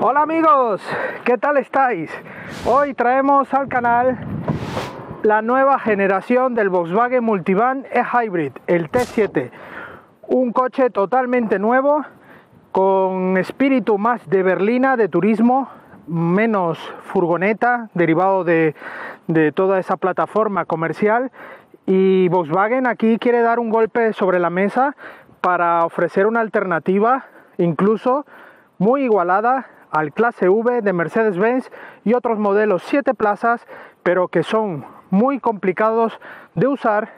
Hola amigos, ¿qué tal estáis? Hoy traemos al canal la nueva generación del Volkswagen Multivan e-Hybrid, el T7. Un coche totalmente nuevo, con espíritu más de berlina, de turismo, menos furgoneta, derivado de toda esa plataforma comercial. Y Volkswagen aquí quiere dar un golpe sobre la mesa para ofrecer una alternativa, incluso muy igualada al clase V de Mercedes-Benz y otros modelos 7 plazas, pero que son muy complicados de usar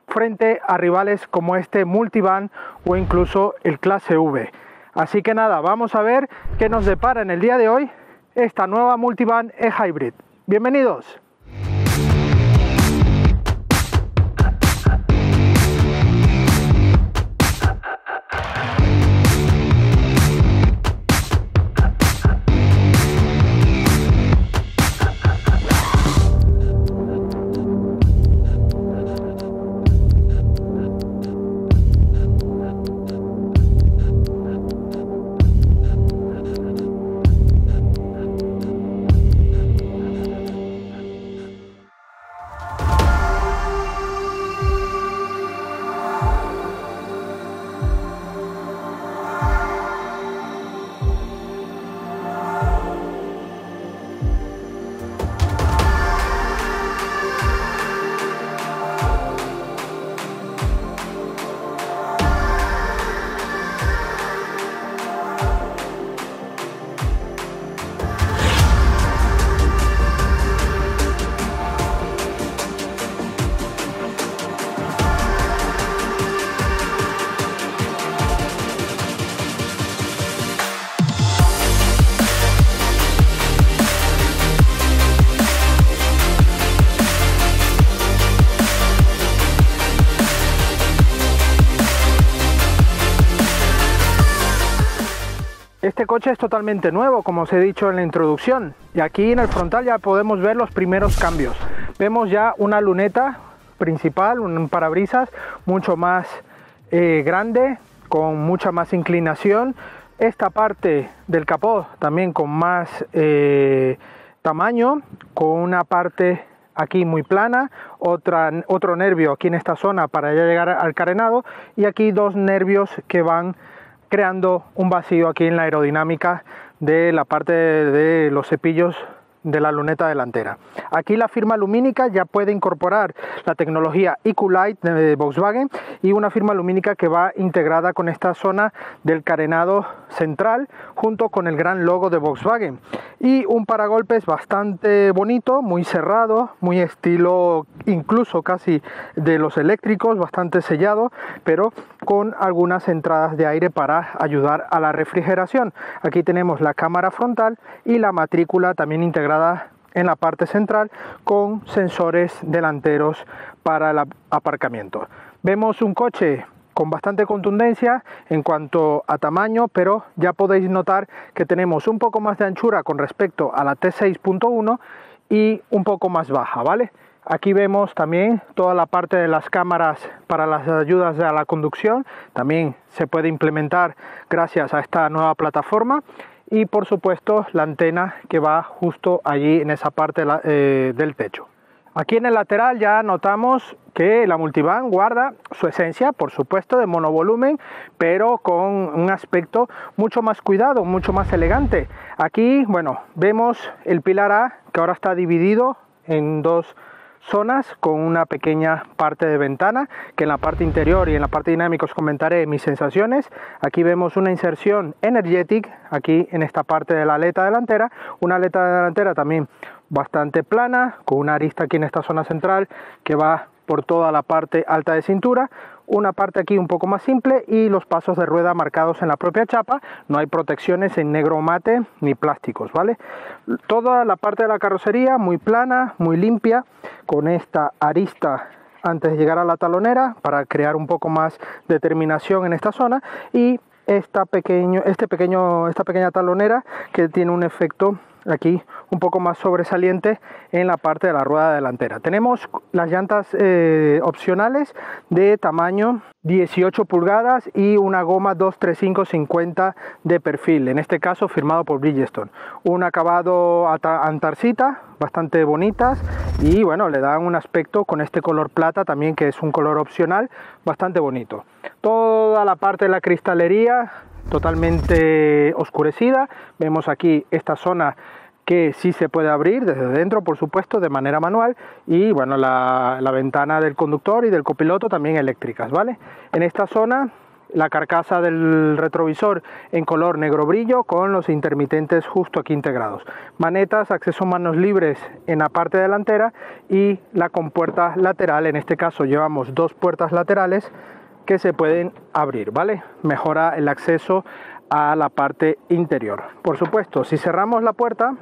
frente a rivales como este Multivan o incluso el clase V. Así que nada, vamos a ver qué nos depara en el día de hoy esta nueva Multivan e-Hybrid. Bienvenidos. Este coche es totalmente nuevo, como os he dicho en la introducción, y aquí en el frontal ya podemos ver los primeros cambios. Vemos ya una luneta principal, un parabrisas mucho más grande, con mucha más inclinación. Esta parte del capó también con más tamaño, con una parte aquí muy plana, otro nervio aquí en esta zona para ya llegar al carenado, y aquí dos nervios que van creando un vacío aquí en la aerodinámica de la parte de los cepillos de la luneta delantera. Aquí la firma lumínica ya puede incorporar la tecnología EcoLight de Volkswagen y una firma lumínica que va integrada con esta zona del carenado central junto con el gran logo de Volkswagen, y un paragolpes bastante bonito, muy cerrado, muy estilo incluso casi de los eléctricos, bastante sellado, pero con algunas entradas de aire para ayudar a la refrigeración. Aquí tenemos la cámara frontal y la matrícula también integrada en la parte central con sensores delanteros para el aparcamiento. Vemos un coche con bastante contundencia en cuanto a tamaño, pero ya podéis notar que tenemos un poco más de anchura con respecto a la T6.1 y un poco más baja, ¿vale? Aquí vemos también toda la parte de las cámaras para las ayudas a la conducción, también se puede implementar gracias a esta nueva plataforma. Y por supuesto la antena que va justo allí en esa parte del techo. Aquí en el lateral ya notamos que la Multivan guarda su esencia, por supuesto, de monovolumen, pero con un aspecto mucho más cuidado, mucho más elegante. Aquí, bueno, vemos el pilar A, que ahora está dividido en dos zonas con una pequeña parte de ventana, que en la parte interior y en la parte dinámica os comentaré mis sensaciones. Aquí vemos una inserción Energetic aquí en esta parte de la aleta delantera, una aleta delantera también bastante plana, con una arista aquí en esta zona central que va por toda la parte alta de cintura, una parte aquí un poco más simple y los pasos de rueda marcados en la propia chapa. No hay protecciones en negro mate ni plásticos, ¿vale? Toda la parte de la carrocería muy plana, muy limpia, con esta arista antes de llegar a la talonera para crear un poco más de terminación en esta zona, y esta pequeña talonera que tiene un efecto aquí un poco más sobresaliente en la parte de la rueda delantera. Tenemos las llantas opcionales de tamaño 18 pulgadas y una goma 235/50 de perfil, en este caso firmado por Bridgestone. Un acabado antarcita, bastante bonitas, y bueno, le dan un aspecto con este color plata también, que es un color opcional bastante bonito. Toda la parte de la cristalería totalmente oscurecida. Vemos aquí esta zona que sí se puede abrir desde dentro, por supuesto, de manera manual, y bueno, la ventana del conductor y del copiloto también eléctricas, ¿vale? En esta zona la carcasa del retrovisor en color negro brillo con los intermitentes justo aquí integrados. Manetas, acceso a manos libres en la parte delantera y la compuerta lateral. En este caso llevamos dos puertas laterales que se pueden abrir, ¿vale? Mejora el acceso a la parte interior. Por supuesto, si cerramos la puerta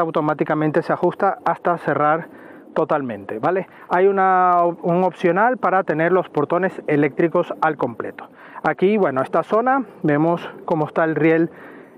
automáticamente se ajusta hasta cerrar totalmente, ¿vale? Hay un opcional para tener los portones eléctricos al completo. Aquí, bueno, esta zona vemos cómo está el riel,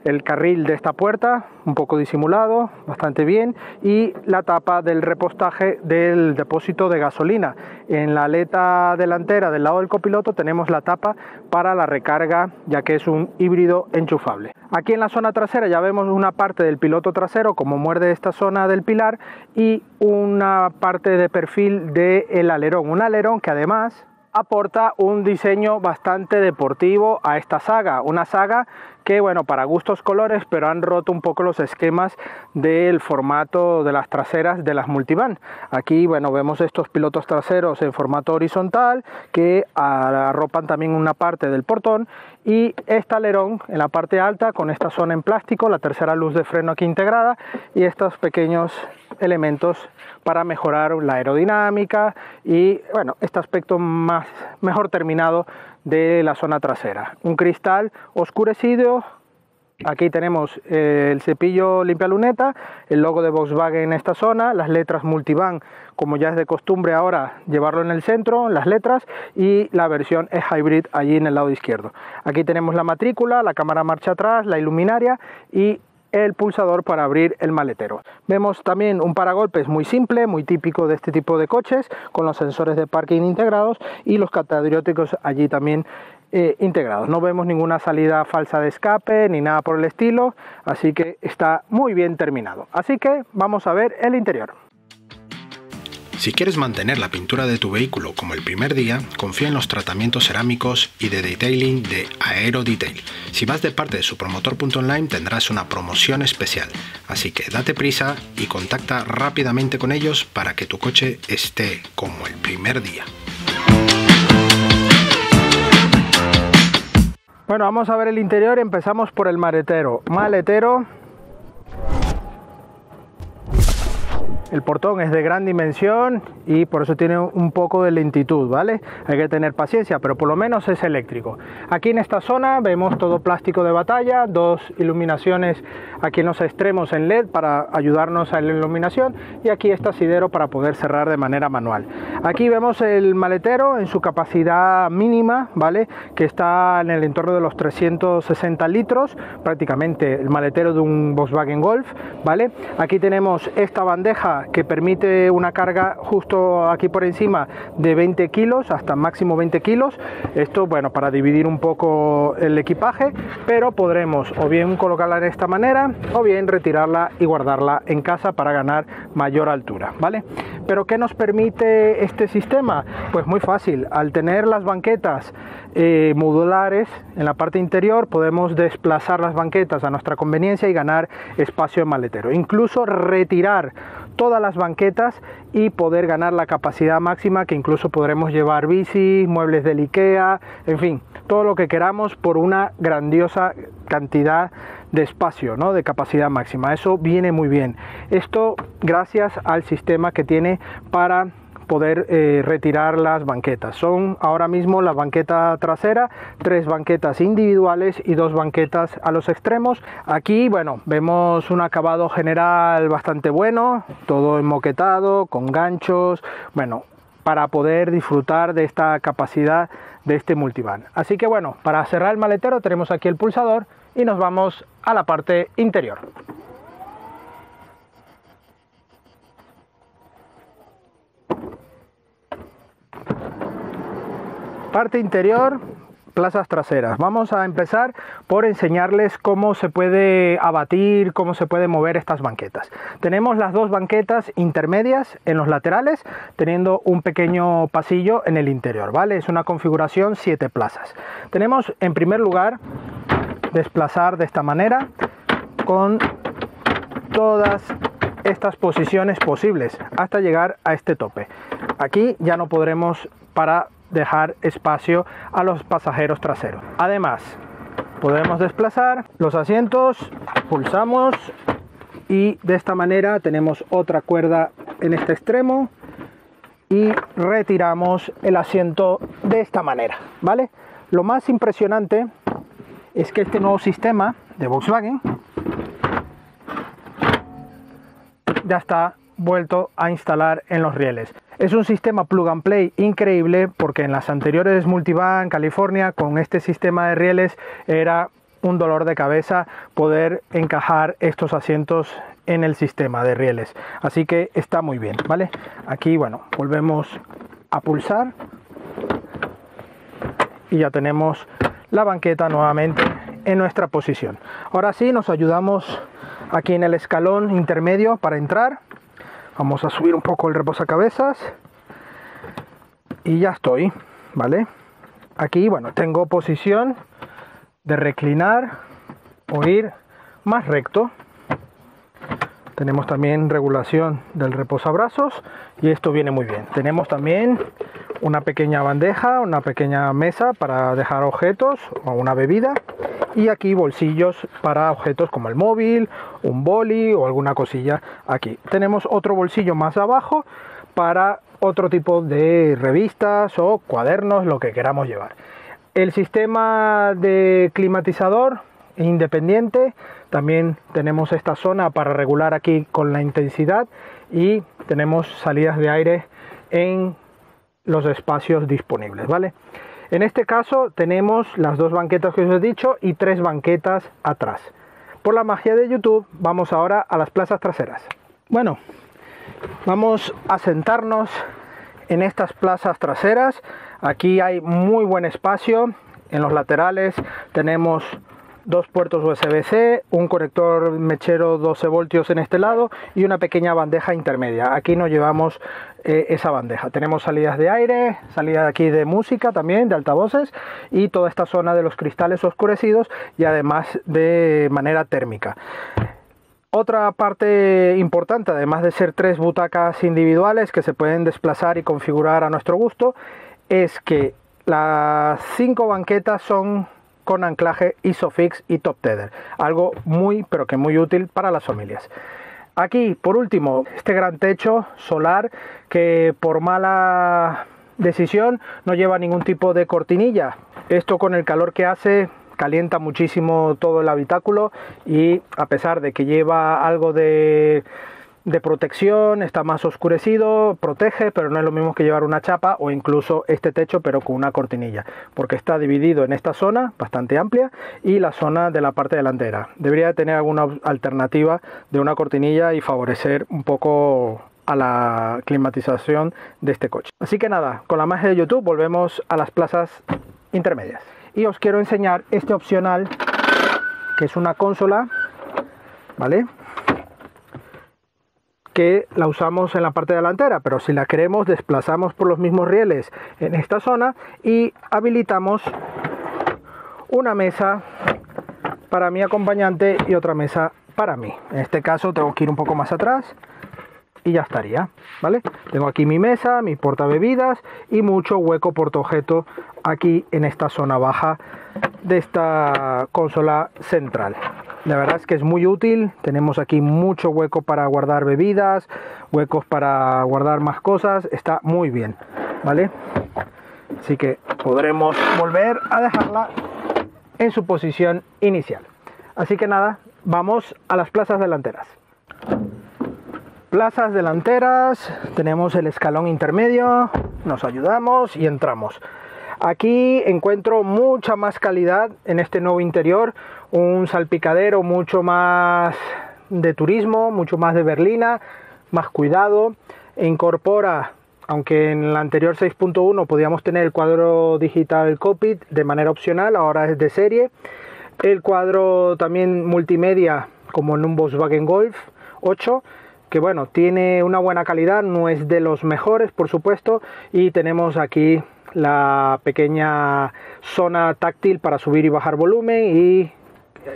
el carril de esta puerta, un poco disimulado, bastante bien, y la tapa del repostaje del depósito de gasolina. En la aleta delantera del lado del copiloto tenemos la tapa para la recarga, ya que es un híbrido enchufable. Aquí en la zona trasera ya vemos una parte del piloto trasero, como muerde esta zona del pilar, y una parte de perfil del alerón. Un alerón que además aporta un diseño bastante deportivo a esta saga, una saga que, bueno, para gustos colores, pero han roto un poco los esquemas del formato de las traseras de las multivan. Aquí, bueno, vemos estos pilotos traseros en formato horizontal que arropan también una parte del portón, y este alerón en la parte alta con esta zona en plástico, la tercera luz de freno aquí integrada y estos pequeños elementos para mejorar la aerodinámica y, bueno, este aspecto mejor terminado de la zona trasera. Un cristal oscurecido. Aquí tenemos el cepillo limpia luneta, el logo de Volkswagen en esta zona, las letras multivan, como ya es de costumbre ahora llevarlo en el centro, las letras, y la versión e-hybrid allí en el lado izquierdo. Aquí tenemos la matrícula, la cámara marcha atrás, la iluminaria y el pulsador para abrir el maletero. Vemos también un paragolpes muy simple, muy típico de este tipo de coches, con los sensores de parking integrados y los catadióticos allí también integrados. No vemos ninguna salida falsa de escape ni nada por el estilo, así que está muy bien terminado. Así que vamos a ver el interior. Si quieres mantener la pintura de tu vehículo como el primer día, confía en los tratamientos cerámicos y de detailing de Aero Detail. Si vas de parte de supromotor.online tendrás una promoción especial, así que date prisa y contacta rápidamente con ellos para que tu coche esté como el primer día. Bueno, vamos a ver el interior. Empezamos por el maletero. El portón es de gran dimensión y por eso tiene un poco de lentitud, ¿vale? Hay que tener paciencia, pero por lo menos es eléctrico. Aquí en esta zona vemos todo plástico de batalla, dos iluminaciones aquí en los extremos en LED para ayudarnos a la iluminación, y aquí está asidero para poder cerrar de manera manual. Aquí vemos el maletero en su capacidad mínima, ¿vale? Que está en el entorno de los 360 litros, prácticamente el maletero de un Volkswagen Golf, ¿vale? Aquí tenemos esta bandeja que permite una carga justo aquí por encima de 20 kilos, hasta máximo 20 kilos. Esto, bueno, para dividir un poco el equipaje, pero podremos o bien colocarla de esta manera o bien retirarla y guardarla en casa para ganar mayor altura, ¿vale? Pero ¿qué nos permite este sistema? Pues muy fácil. Al tener las banquetas modulares en la parte interior, podemos desplazar las banquetas a nuestra conveniencia y ganar espacio en maletero. Incluso retirar todas las banquetas y poder ganar la capacidad máxima, que incluso podremos llevar bicis, muebles del IKEA, en fin, todo lo que queramos por una grandiosa cantidad de espacio, ¿no? De capacidad máxima. Eso viene muy bien. Esto gracias al sistema que tiene para poder retirar las banquetas. Son ahora mismo la banqueta trasera, 3 banquetas individuales y 2 banquetas a los extremos. Aquí, bueno, vemos un acabado general bastante bueno, todo enmoquetado, con ganchos, bueno, para poder disfrutar de esta capacidad de este multivan. Así que bueno, para cerrar el maletero tenemos aquí el pulsador y nos vamos a la parte interior. Parte interior, plazas traseras. Vamos a empezar por enseñarles cómo se puede abatir, cómo se puede mover estas banquetas. Tenemos las dos banquetas intermedias en los laterales, teniendo un pequeño pasillo en el interior, ¿vale? Es una configuración 7 plazas. Tenemos, en primer lugar, desplazar de esta manera con todas estas posiciones posibles hasta llegar a este tope. Aquí ya no podremos para dejar espacio a los pasajeros traseros. Además, podemos desplazar los asientos, pulsamos y de esta manera tenemos otra cuerda en este extremo y retiramos el asiento de esta manera, ¿vale? Lo más impresionante es que este nuevo sistema de Volkswagen ya está vuelto a instalar en los rieles. Es un sistema plug and play increíble, porque en las anteriores Multivan California con este sistema de rieles era un dolor de cabeza poder encajar estos asientos en el sistema de rieles, así que está muy bien, ¿vale? Aquí, bueno, volvemos a pulsar y ya tenemos la banqueta nuevamente en nuestra posición. Ahora sí, nos ayudamos aquí en el escalón intermedio para entrar. Vamos a subir un poco el reposacabezas y ya estoy, ¿vale? Aquí, bueno, tengo posición de reclinar o ir más recto. Tenemos también regulación del reposabrazos y esto viene muy bien. Tenemos también una pequeña bandeja, una pequeña mesa para dejar objetos o una bebida, y aquí bolsillos para objetos como el móvil, un boli o alguna cosilla. Aquí tenemos otro bolsillo más abajo para otro tipo de revistas o cuadernos, lo que queramos llevar. El sistema de climatizador independiente, también tenemos esta zona para regular aquí con la intensidad, y tenemos salidas de aire en los espacios disponibles, ¿vale? En este caso tenemos las dos banquetas que os he dicho y 3 banquetas atrás. Por la magia de YouTube vamos ahora a las plazas traseras. Bueno, vamos a sentarnos en estas plazas traseras. Aquí hay muy buen espacio. En los laterales tenemos 2 puertos USB-C, un conector mechero 12 voltios en este lado y una pequeña bandeja intermedia. Aquí no llevamos esa bandeja. Tenemos salidas de aire, salida de aquí de música también, de altavoces, y toda esta zona de los cristales oscurecidos, y además de manera térmica. Otra parte importante, además de ser 3 butacas individuales que se pueden desplazar y configurar a nuestro gusto, es que las 5 banquetas son con anclaje ISOFIX y Top Tether, algo muy pero que muy útil para las familias. Aquí, por último, este gran techo solar que por mala decisión no lleva ningún tipo de cortinilla. Esto, con el calor que hace, calienta muchísimo todo el habitáculo, y a pesar de que lleva algo de protección, está más oscurecido, protege, pero no es lo mismo que llevar una chapa o incluso este techo pero con una cortinilla, porque está dividido en esta zona bastante amplia y la zona de la parte delantera. Debería tener alguna alternativa de una cortinilla y favorecer un poco a la climatización de este coche. Así que nada, con la magia de YouTube volvemos a las plazas intermedias y os quiero enseñar este opcional, que es una consola, ¿vale?, que la usamos en la parte delantera, pero si la queremos desplazamos por los mismos rieles en esta zona y habilitamos una mesa para mi acompañante y otra mesa para mí. En este caso tengo que ir un poco más atrás y ya estaría, ¿vale? Tengo aquí mi mesa, mi portabebidas y mucho hueco portaobjeto aquí en esta zona baja de esta consola central. La verdad es que es muy útil. Tenemos aquí mucho hueco para guardar bebidas, huecos para guardar más cosas. Está muy bien, ¿vale? Así que podremos volver a dejarla en su posición inicial. Así que nada, vamos a las plazas delanteras. Plazas delanteras, tenemos el escalón intermedio, nos ayudamos y entramos. Aquí encuentro mucha más calidad en este nuevo interior, un salpicadero mucho más de turismo, mucho más de berlina, más cuidado. Incorpora, aunque en la anterior 6.1 podíamos tener el cuadro digital cockpit de manera opcional, ahora es de serie. El cuadro también multimedia como en un Volkswagen Golf 8, que bueno, tiene una buena calidad, no es de los mejores por supuesto, y tenemos aquí la pequeña zona táctil para subir y bajar volumen y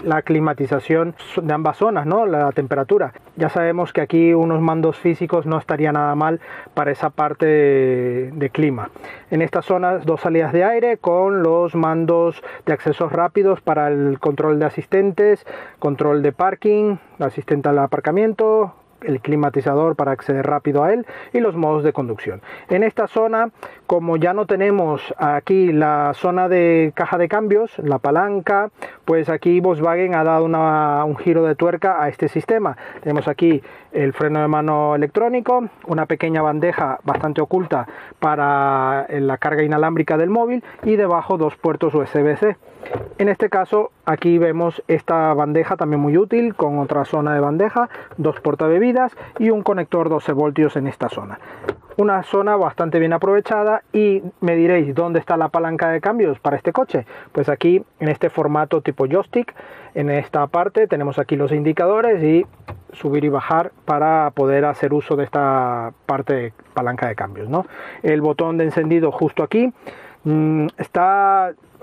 la climatización de ambas zonas, ¿no? La temperatura. Ya sabemos que aquí unos mandos físicos no estaría nada mal para esa parte de clima. En estas zonas 2 salidas de aire con los mandos de accesos rápidos para el control de asistentes, control de parking, asistente al aparcamiento, el climatizador para acceder rápido a él y los modos de conducción. En esta zona, como ya no tenemos aquí la zona de caja de cambios, la palanca, pues aquí Volkswagen ha dado un giro de tuerca a este sistema. Tenemos aquí el freno de mano electrónico, una pequeña bandeja bastante oculta para la carga inalámbrica del móvil y debajo 2 puertos USB-C. En este caso aquí vemos esta bandeja también muy útil con otra zona de bandeja, 2 portabebidas y un conector 12 voltios en esta zona. Una zona bastante bien aprovechada. Y me diréis, ¿dónde está la palanca de cambios para este coche? Pues aquí en este formato tipo joystick, en esta parte tenemos aquí los indicadores y subir y bajar para poder hacer uso de esta parte de palanca de cambios, ¿no? El botón de encendido justo aquí.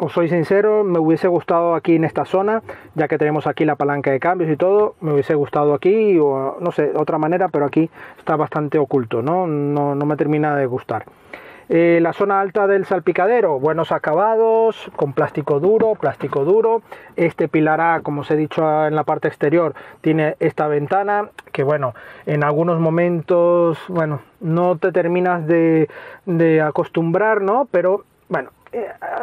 Os soy sincero, me hubiese gustado aquí en esta zona, ya que tenemos aquí la palanca de cambios y todo, me hubiese gustado aquí o no sé, otra manera, pero aquí está bastante oculto, no me termina de gustar. La zona alta del salpicadero, buenos acabados, con plástico duro. Este pilar A, como os he dicho en la parte exterior, tiene esta ventana que bueno, en algunos momentos, bueno, no te terminas de acostumbrar, ¿no? Pero bueno,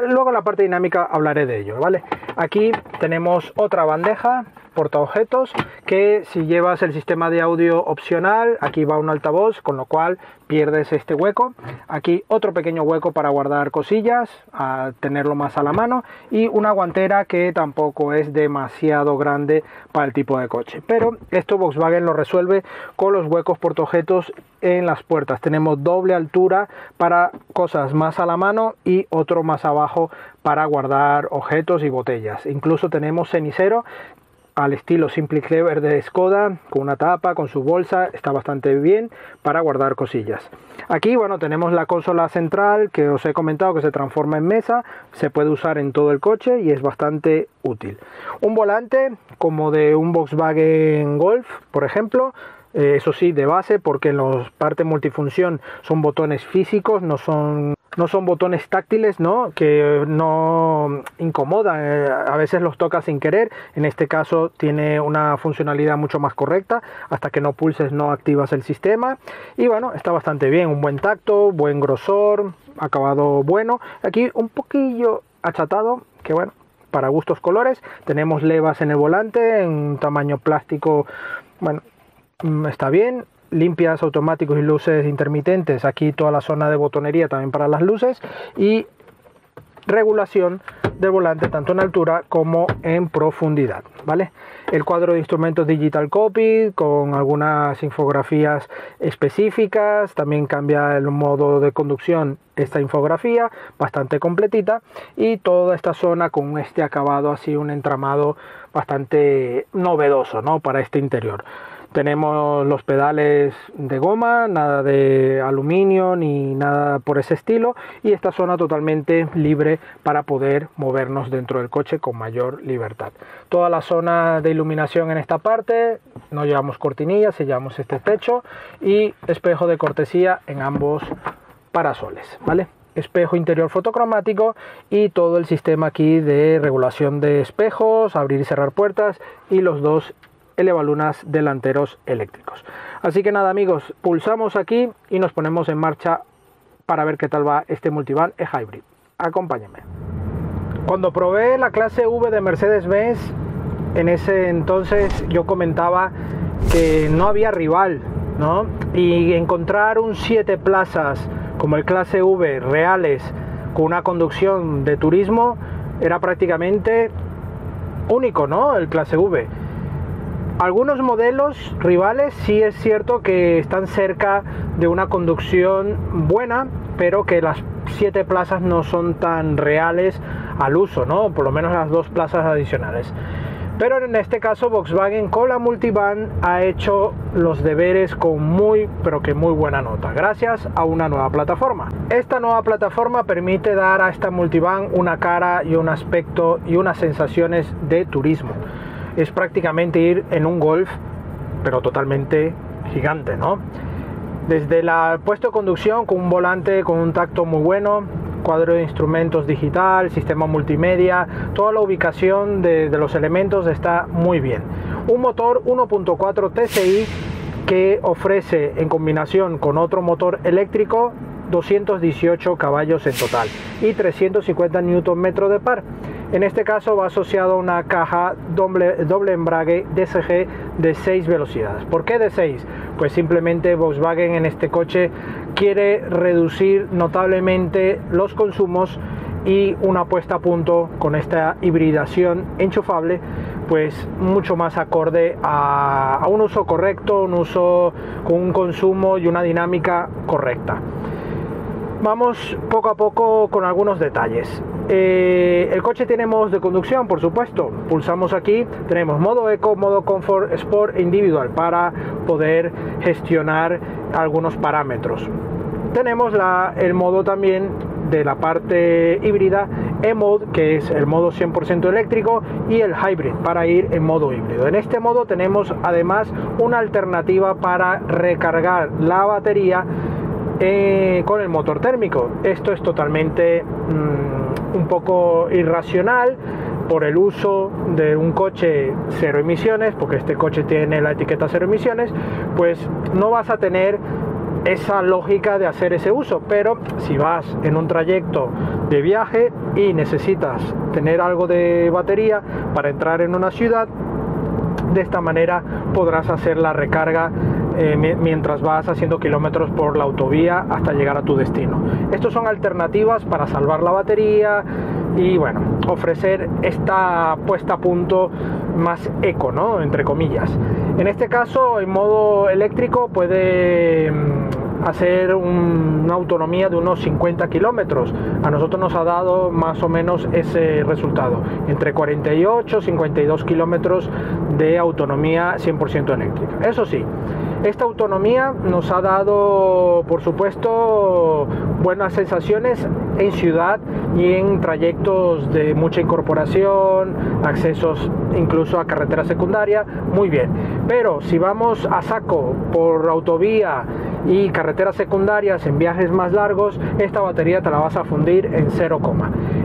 luego en la parte dinámica hablaré de ello, ¿vale? Aquí tenemos otra bandeja portaobjetos que si llevas el sistema de audio opcional, aquí va un altavoz, con lo cual pierdes este hueco. Aquí otro pequeño hueco para guardar cosillas, a tenerlo más a la mano, y una guantera que tampoco es demasiado grande para el tipo de coche, pero esto Volkswagen lo resuelve con los huecos portaobjetos en las puertas. Tenemos doble altura para cosas más a la mano y otro más abajo para guardar objetos y botellas. Incluso tenemos cenicero al estilo Simply Clever de Skoda, con una tapa, con su bolsa, está bastante bien para guardar cosillas. Aquí, bueno, tenemos la consola central que os he comentado que se transforma en mesa, se puede usar en todo el coche y es bastante útil. Un volante como de un Volkswagen Golf, por ejemplo, eso sí, de base, porque en la parte multifunción son botones físicos, no son botones táctiles, ¿no? Que no incomodan, a veces los tocas sin querer. En este caso tiene una funcionalidad mucho más correcta, hasta que no pulses no activas el sistema. Y bueno, está bastante bien, un buen tacto, buen grosor, acabado bueno. Aquí un poquillo achatado, que bueno, para gustos colores. Tenemos levas en el volante, en un tamaño plástico, bueno, está bien. Limpias, automáticos y luces intermitentes, aquí toda la zona de botonería también para las luces, y regulación del volante tanto en altura como en profundidad, ¿vale? El cuadro de instrumentos digital cockpit con algunas infografías específicas, también cambia el modo de conducción esta infografía bastante completita, y toda esta zona con este acabado así, un entramado bastante novedoso, ¿no? Para este interior. Tenemos los pedales de goma, nada de aluminio ni nada por ese estilo, y esta zona totalmente libre para poder movernos dentro del coche con mayor libertad. Toda la zona de iluminación en esta parte, no llevamos cortinillas, llevamos este techo y espejo de cortesía en ambos parasoles, ¿vale? Espejo interior fotocromático y todo el sistema aquí de regulación de espejos, abrir y cerrar puertas y los dos elevalunas delanteros eléctricos. Así que nada amigos, pulsamos aquí y nos ponemos en marcha para ver qué tal va este multivan e-hybrid. Acompáñenme. Cuando probé la clase V de Mercedes-Benz, en ese entonces yo comentaba que no había rival, ¿no? Y encontrar un 7 plazas como el clase V reales con una conducción de turismo era prácticamente único, ¿no? El clase V. Algunos modelos rivales sí es cierto que están cerca de una conducción buena, pero que las 7 plazas no son tan reales al uso, ¿no? Por lo menos las 2 plazas adicionales. Pero en este caso Volkswagen con la Multivan ha hecho los deberes con muy buena nota, gracias a una nueva plataforma. Esta nueva plataforma permite dar a esta Multivan una cara y un aspecto y unas sensaciones de turismo. Es prácticamente ir en un Golf, pero totalmente gigante, ¿no? Desde el puesto de conducción, con un volante con un tacto muy bueno, cuadro de instrumentos digital, sistema multimedia, toda la ubicación de los elementos está muy bien. Un motor 1.4 TSI que ofrece, en combinación con otro motor eléctrico, 218 caballos en total y 350 Nm de par. En este caso va asociado a una caja doble embrague DSG de 6 velocidades. ¿Por qué de 6? Pues simplemente Volkswagen en este coche quiere reducir notablemente los consumos y una puesta a punto con esta hibridación enchufable, pues mucho más acorde a un uso correcto, un uso con un consumo y una dinámica correcta. Vamos poco a poco con algunos detalles. El coche tiene modos de conducción, por supuesto. Pulsamos aquí, tenemos modo Eco, modo Comfort, Sport e Individual para poder gestionar algunos parámetros. Tenemos el modo también de la parte híbrida, E-Mode, que es el modo 100% eléctrico, y el Hybrid para ir en modo híbrido. En este modo tenemos además una alternativa para recargar la batería con el motor térmico. Esto es totalmente un poco irracional por el uso de un coche cero emisiones, porque este coche tiene la etiqueta cero emisiones, pues no vas a tener esa lógica de hacer ese uso. Pero si vas en un trayecto de viaje y necesitas tener algo de batería para entrar en una ciudad, de esta manera podrás hacer la recarga mientras vas haciendo kilómetros por la autovía hasta llegar a tu destino. Estos son alternativas para salvar la batería y bueno, ofrecer esta puesta a punto más eco, ¿no? Entre comillas. En este caso, en modo eléctrico puede hacer una autonomía de unos 50 kilómetros. A nosotros nos ha dado más o menos ese resultado, entre 48 y 52 kilómetros de autonomía 100% eléctrica. Eso sí, esta autonomía nos ha dado, por supuesto, buenas sensaciones en ciudad y en trayectos de mucha incorporación, accesos incluso a carretera secundaria, muy bien. Pero si vamos a saco por autovía y carreteras secundarias en viajes más largos, esta batería te la vas a fundir en 0,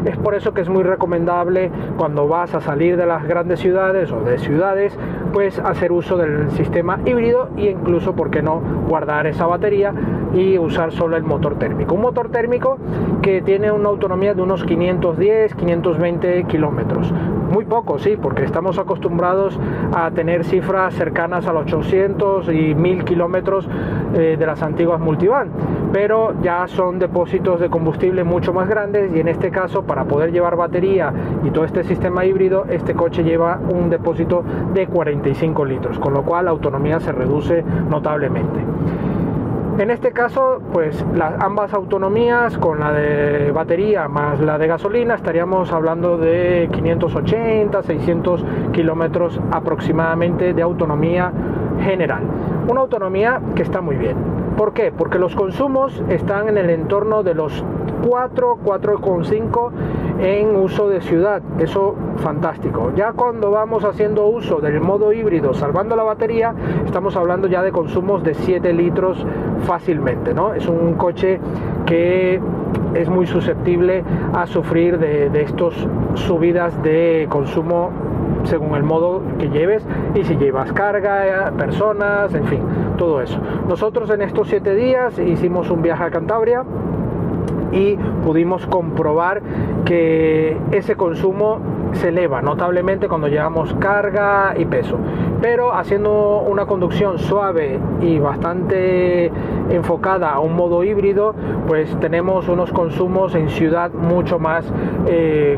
es por eso que es muy recomendable cuando vas a salir de las grandes ciudades o de ciudades, pues hacer uso del sistema híbrido e incluso, por qué no, guardar esa batería y usar solo el motor térmico. Un motor térmico que tiene una autonomía de unos 510-520 kilómetros. Muy poco, sí, porque estamos acostumbrados a tener cifras cercanas a los 800 y 1000 kilómetros de las antiguas Multivan, pero ya son depósitos de combustible mucho más grandes, y en este caso, para poder llevar batería y todo este sistema híbrido, este coche lleva un depósito de 45 litros, con lo cual la autonomía se reduce notablemente. En este caso, pues ambas autonomías, con la de batería más la de gasolina, estaríamos hablando de 580-600 kilómetros aproximadamente de autonomía general. Una autonomía que está muy bien. ¿Por qué? Porque los consumos están en el entorno de los 4,5 en uso de ciudad. Eso fantástico. Ya cuando vamos haciendo uso del modo híbrido, salvando la batería, estamos hablando ya de consumos de 7 litros fácilmente, ¿no? Es un coche que es muy susceptible a sufrir de estas subidas de consumo según el modo que lleves y si llevas carga, personas, en fin, todo eso. Nosotros en estos 7 días hicimos un viaje a Cantabria y pudimos comprobar que ese consumo se eleva notablemente cuando llevamos carga y peso, pero haciendo una conducción suave y bastante enfocada a un modo híbrido, pues tenemos unos consumos en ciudad mucho más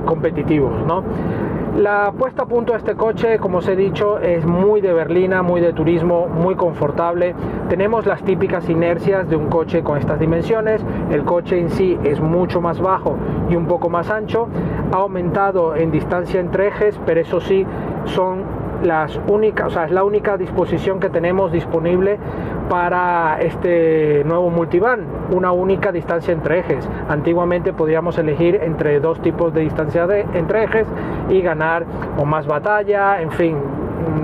competitivos, ¿no? La puesta a punto de este coche, como os he dicho, es muy de berlina, muy de turismo, muy confortable. Tenemos las típicas inercias de un coche con estas dimensiones. El coche en sí es mucho más bajo y un poco más ancho. Ha aumentado en distancia entre ejes, pero eso sí, son las únicas, o sea, es la única disposición que tenemos disponible para este nuevo multivan, una única distancia entre ejes. Antiguamente podíamos elegir entre dos tipos de distancia entre ejes y ganar o más batalla, en fin,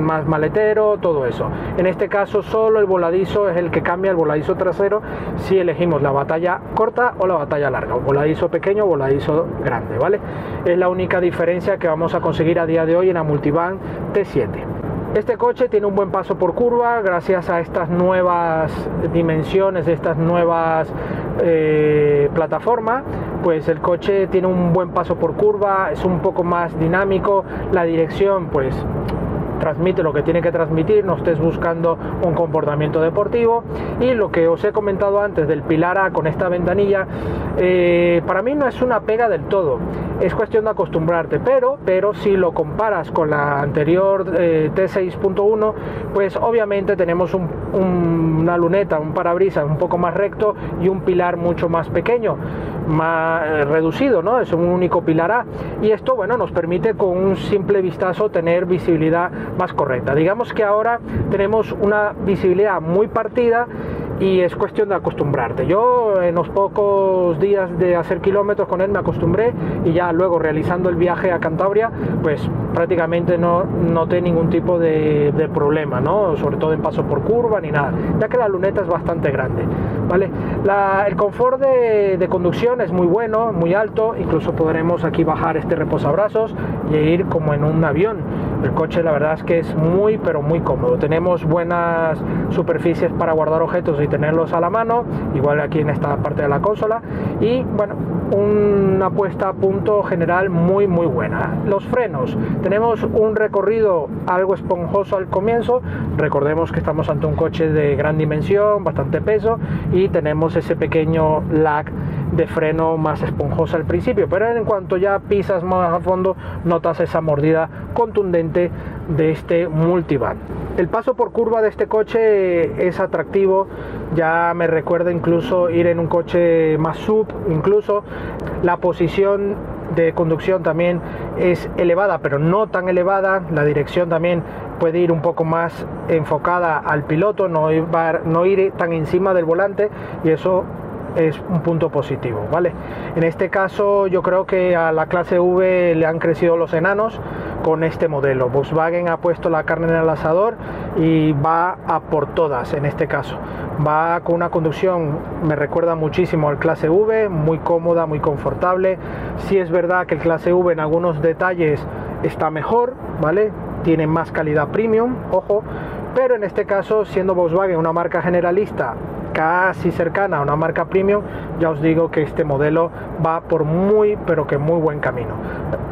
más maletero, todo eso. En este caso solo el voladizo es el que cambia, el voladizo trasero, si elegimos la batalla corta o la batalla larga, o voladizo pequeño o voladizo grande, ¿vale? Es la única diferencia que vamos a conseguir a día de hoy en la multivan T7. Este coche tiene un buen paso por curva gracias a estas nuevas dimensiones, estas nuevas plataformas. Pues el coche tiene un buen paso por curva, es un poco más dinámico, la dirección pues transmite lo que tiene que transmitir, no estés buscando un comportamiento deportivo. Y lo que os he comentado antes del pilar A con esta ventanilla, para mí no es una pega del todo, es cuestión de acostumbrarte, pero si lo comparas con la anterior T6.1, pues obviamente tenemos una luneta, un parabrisas un poco más recto y un pilar mucho más pequeño, más reducido, ¿no? Es un único pilar A, y esto, bueno, nos permite con un simple vistazo tener visibilidad más correcta. Digamos que ahora tenemos una visibilidad muy partida y es cuestión de acostumbrarte. Yo en los pocos días de hacer kilómetros con él me acostumbré, y ya luego realizando el viaje a Cantabria pues prácticamente no noté ningún tipo de problema, ¿no? Sobre todo en paso por curva ni nada, ya que la luneta es bastante grande, ¿vale? El confort de conducción es muy bueno, muy alto, incluso podremos aquí bajar este reposabrazos y ir como en un avión. El coche la verdad es que es muy pero muy cómodo, tenemos buenas superficies para guardar objetos y tenerlos a la mano, igual aquí en esta parte de la consola, y bueno, una puesta a punto general muy buena. Los frenos, tenemos un recorrido algo esponjoso al comienzo, recordemos que estamos ante un coche de gran dimensión, bastante peso, y tenemos ese pequeño lag de freno más esponjoso al principio, pero en cuanto ya pisas más a fondo notas esa mordida contundente de este multivan. El paso por curva de este coche es atractivo, ya me recuerda incluso ir en un coche más sub, incluso la posición de conducción también es elevada, pero no tan elevada, la dirección también puede ir un poco más enfocada al piloto, no ir tan encima del volante, y eso es un punto positivo, ¿vale? En este caso yo creo que a la clase V le han crecido los enanos con este modelo. Volkswagen ha puesto la carne en el asador y va a por todas. En este caso va con una conducción, me recuerda muchísimo al clase V, muy cómoda, muy confortable. Sí es verdad que el clase V en algunos detalles está mejor, ¿vale? Tiene más calidad premium, ojo, pero en este caso, siendo Volkswagen una marca generalista casi cercana a una marca premium, ya os digo que este modelo va por pero que muy buen camino.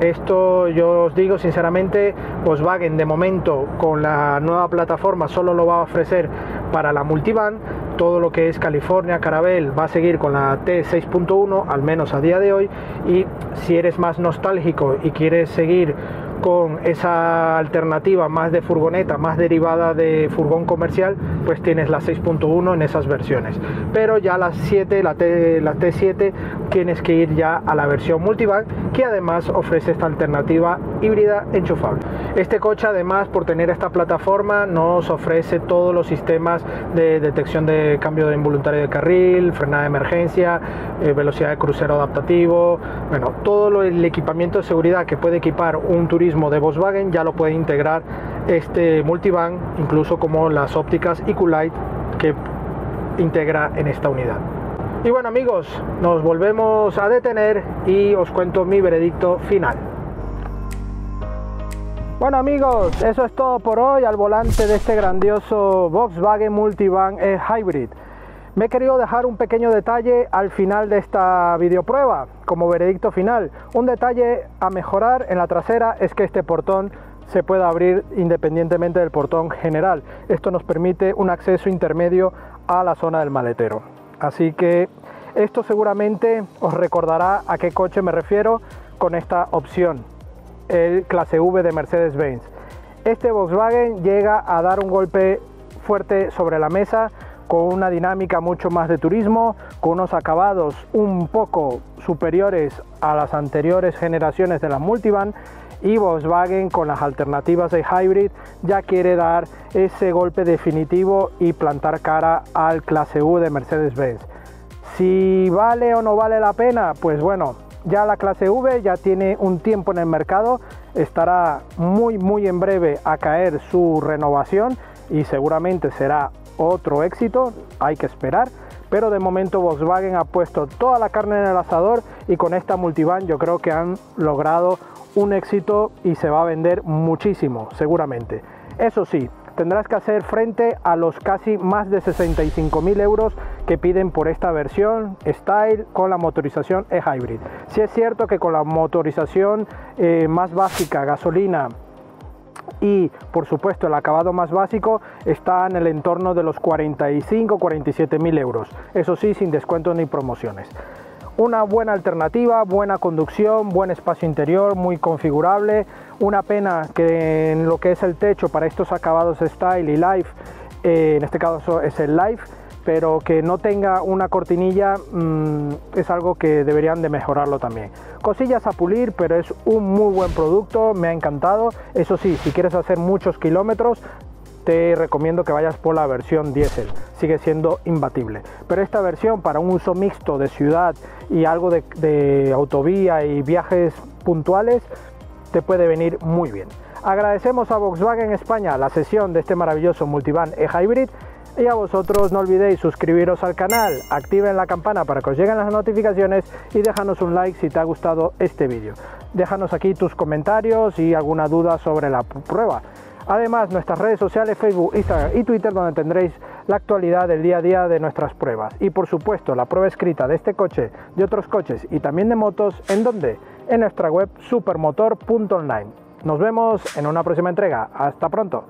Esto yo os digo sinceramente, Volkswagen de momento con la nueva plataforma solo lo va a ofrecer para la multivan. Todo lo que es California, Caravelle va a seguir con la T6.1, al menos a día de hoy, y si eres más nostálgico y quieres seguir con esa alternativa más de furgoneta, más derivada de furgón comercial, pues tienes la 6.1 en esas versiones, pero ya la 7, la T7 tienes que ir ya a la versión multivan, que además ofrece esta alternativa híbrida enchufable. Este coche además, por tener esta plataforma, nos ofrece todos los sistemas de detección de cambio de involuntario de carril, frenada de emergencia, velocidad de crucero adaptativo, bueno, todo el equipamiento de seguridad que puede equipar un turismo de Volkswagen ya lo puede integrar este multivan, incluso como las ópticas EcoLight que integra en esta unidad. Y bueno amigos, nos volvemos a detener y os cuento mi veredicto final. Bueno amigos, eso es todo por hoy al volante de este grandioso Volkswagen Multivan E-Hybrid. Me he querido dejar un pequeño detalle al final de esta videoprueba, como veredicto final. Un detalle a mejorar en la trasera es que este portón se puede abrir independientemente del portón general. Esto nos permite un acceso intermedio a la zona del maletero. Así que esto seguramente os recordará a qué coche me refiero con esta opción, el clase V de Mercedes-Benz. Este Volkswagen llega a dar un golpe fuerte sobre la mesa, con una dinámica mucho más de turismo, con unos acabados un poco superiores a las anteriores generaciones de la Multivan, y Volkswagen con las alternativas de hybrid ya quiere dar ese golpe definitivo y plantar cara al clase V de Mercedes-Benz. Si vale o no vale la pena, pues bueno, ya la clase V ya tiene un tiempo en el mercado, estará muy en breve a caer su renovación y seguramente será otro éxito, hay que esperar, pero de momento Volkswagen ha puesto toda la carne en el asador y con esta Multivan yo creo que han logrado un éxito y se va a vender muchísimo seguramente. Eso sí, tendrás que hacer frente a los casi más de 65.000 euros que piden por esta versión Style con la motorización e-hybrid. Sí es cierto que con la motorización más básica, gasolina, y por supuesto el acabado más básico está en el entorno de los 45-47.000 euros, eso sí, sin descuentos ni promociones. Una buena alternativa, buena conducción, buen espacio interior, muy configurable. Una pena que en lo que es el techo para estos acabados Style y Life, en este caso es el Life, pero que no tenga una cortinilla es algo que deberían de mejorarlo también. Cosillas a pulir, pero es un muy buen producto, me ha encantado. Eso sí, si quieres hacer muchos kilómetros, te recomiendo que vayas por la versión diésel, sigue siendo imbatible. Pero esta versión para un uso mixto de ciudad y algo de autovía y viajes puntuales, te puede venir muy bien. Agradecemos a Volkswagen España la cesión de este maravilloso Multivan e-hybrid. Y a vosotros no olvidéis suscribiros al canal, activen la campana para que os lleguen las notificaciones y déjanos un like si te ha gustado este vídeo. Déjanos aquí tus comentarios y alguna duda sobre la prueba. Además, nuestras redes sociales, Facebook, Instagram y Twitter, donde tendréis la actualidad del día a día de nuestras pruebas. Y por supuesto, la prueba escrita de este coche, de otros coches y también de motos, ¿en dónde? En nuestra web supermotor.online. Nos vemos en una próxima entrega. Hasta pronto.